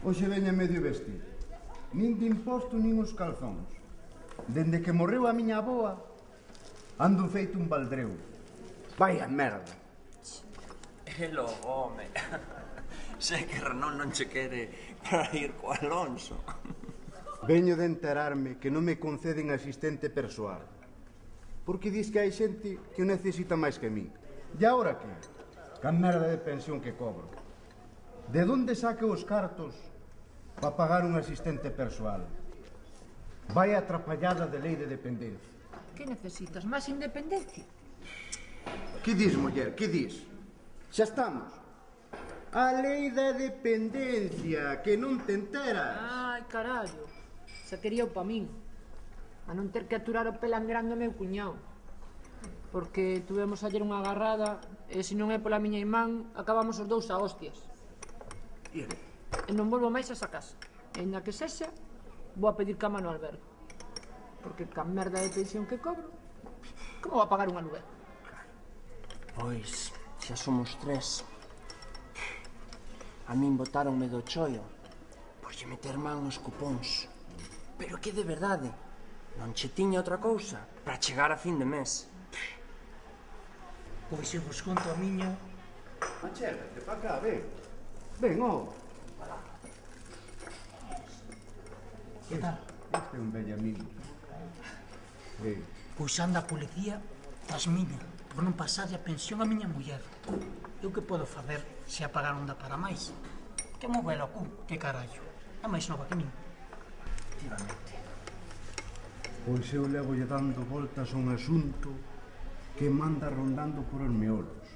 Hoxe veña medio vestido. Nin de imposto nin os calzóns. Dende que morreu a miña avoa, ando feito un baldreu. Vaya merda. E logo, home. Sei que Renault non che quere para ir co Alonso. Veño de enterarme que non me conceden asistente persoal. Porque dis que hai xente que o necesita máis que mí. E agora que? Ca merda de pensión que cobro. De onde saque os cartos para pagar un asistente persoal? Vai atrapallada de lei de dependencia. Que necesitas? Máis independencia? Que dis, muller? Que dis? Xa estamos. A lei da dependencia, que non te enteras. Ai, carallo. Se quería pa min. A non ter que aturar o pelangrando meu cuñado. Porque tuvemos ayer unha agarrada e se non é pola miña imán, acabamos os dous a hostias. E non volvo máis a esa casa. E ainda que sexa, vou a pedir cama no albergue. Porque ca merda de pensión que cobro, como vou a pagar un aluguer? Pois, xa somos 3. A min botáronme do choio por lle meter man nos cupóns. Pero que de verdade, non che tiña outra cousa para chegar a fin de mes. Pois se vos conto a miña... Achégate pa cá, ven. Ven, ó. Que tal? Este é un vello amigo. Pois anda a policía tras miña, por non pasarlle a pensión a miña muller. Eu que podo facer se a pagar non dá para máis? Que movelo cu, que carallo. É máis nova que min. Efectivamente. Pois eu levolle dando voltas a un asunto que manda rondando por os meolos.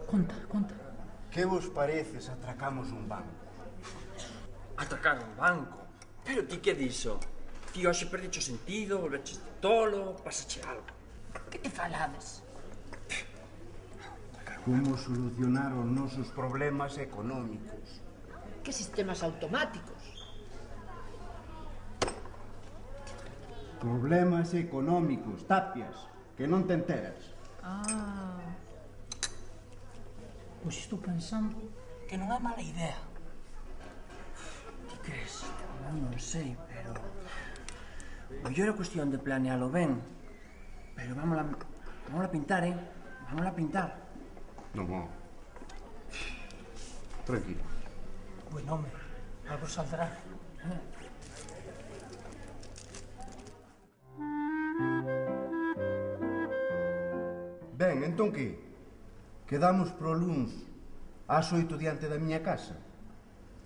Conta, conta. Que vos parece se atracamos un banco? Atracar un banco? Pero ti que diso? Ti hoxe perdicho o sentido, volveches tolo, pasache algo. Que te falades? Como solucionar os nosos problemas económicos? Que sistemas automáticos? Problemas económicos, Tapias, que non te enteras. Pois estou pensando que non é mala idea. Ti crees? Non sei, pero... Mellor é cuestión de planealo ben. Pero vámola pintar, Vámola pintar. Non, tranquilo. Bueno, home, algo saldrá. Ben, entón que? Quedamos pro luns ás 8 diante da miña casa?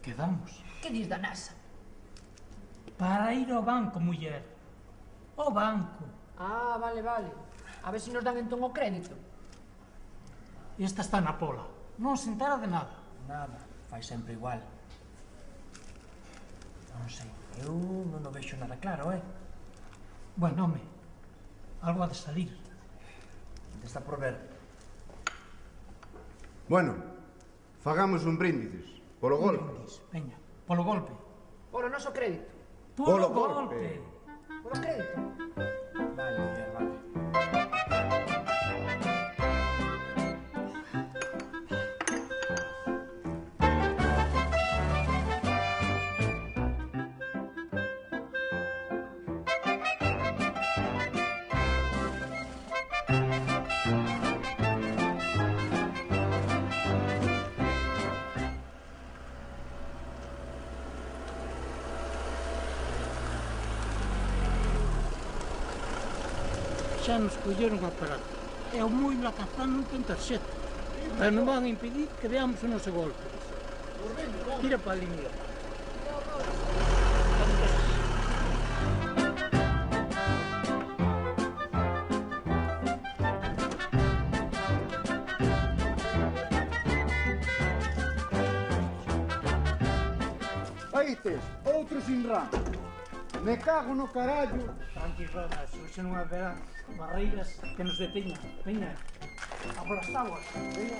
Quedamos. Que dis da NASA? Para ir ao banco, muller. Ao banco. Ah, vale, vale. A ver se nos dan entón o crédito. Esta está na pola. Non se entera de nada. Nada, fai sempre igual. Non sei, eu non o vexo nada claro, Bueno, home, algo ha de salir. Está por ver. Bueno, fagamos un bríndices, polo golpe. Veña, polo golpe. Polo noso crédito. Polo golpe. Polo crédito. Vale, muller, vale. Xa nos colleron a parada. E o moi lacazán non ten tarxeta. Pero non van a impedir que veamos o noso golpe. Tira para a línea. Oístes, outro sin ram. Me cago no carallo. Tranquilo, hoxe non haberá barreiras que nos deteñan. Veña, a por as aguas. Veña.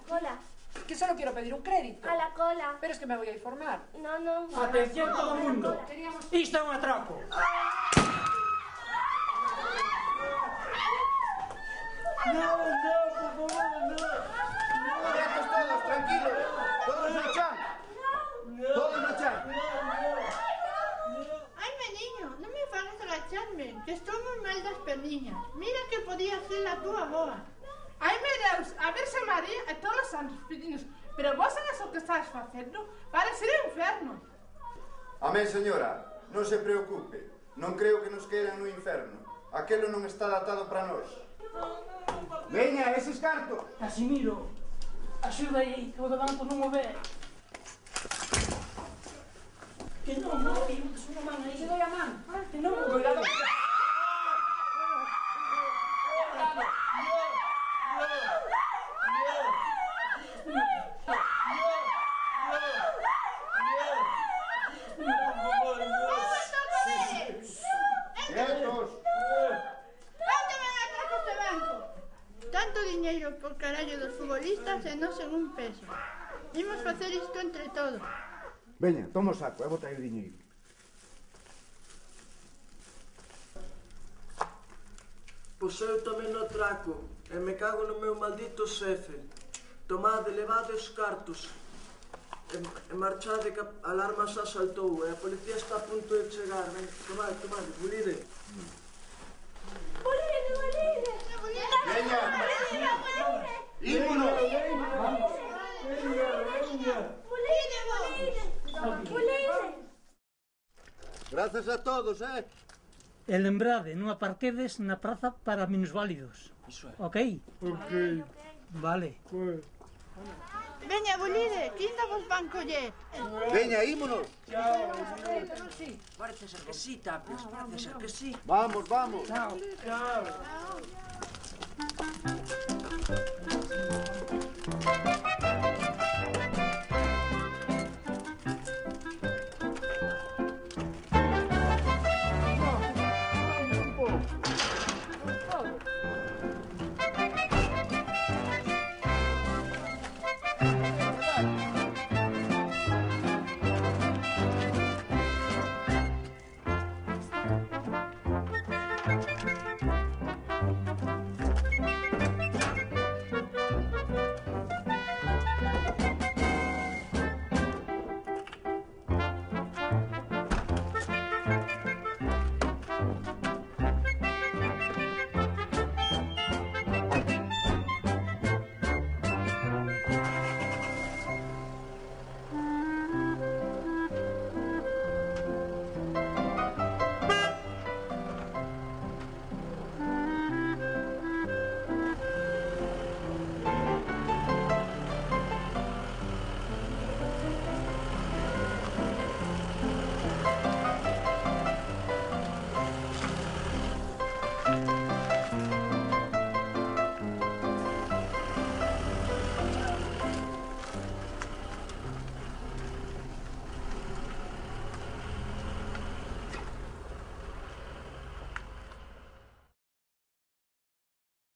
Cola. Que solo quiero pedir un crédito. A la cola. Pero es que me voy a informar. No, no. Atención todo o mundo. Isto é un atraco. Quietos todos, tranquilos. Todos no chan. Todos no chan. Ai, meniño, non me fagas agacharme, que estou moi mal das perniñas. Mira que podía ser a túa boa. Ai, meu Deus, a Virxe María e todos os santos pedinos. Pero vos sabes o que estás facendo? Parece o inferno. Amén, señora. Non se preocupe. Non creo que nos queiran no inferno. Aquelo non está datado para nós. Veña, eses cartos. Casimiro, axuda aí, que o do banco non o ve. Que non, que son unha man aí. Te doy a man. Que non, Cuidado. Quietos. Onde ven atracos de banco? Tanto diñeiro por carallo dos futbolistas e non sen un peso. Imos facer isto entre todos. Veña, toma o saco, e bota aí o diñeiro. Pois eu tamén no atraco, e me cago no meu maldito xefe. Tomade, levade os cartos, e marchade que a alarma xa saltou, e a policía está a punto de chegar. Ben, tomade, bulide. Veña. Ímonos. Grazas a todos, E lembrade, non aparquedes na praza para minusválidos. Iso é. Ok? Ok. Vale. Veña, bolide, que ainda vos van coller. Veña, ímonos. Parece ser que sí, Tapias, parece ser que sí. Vamos, vamos. Chao.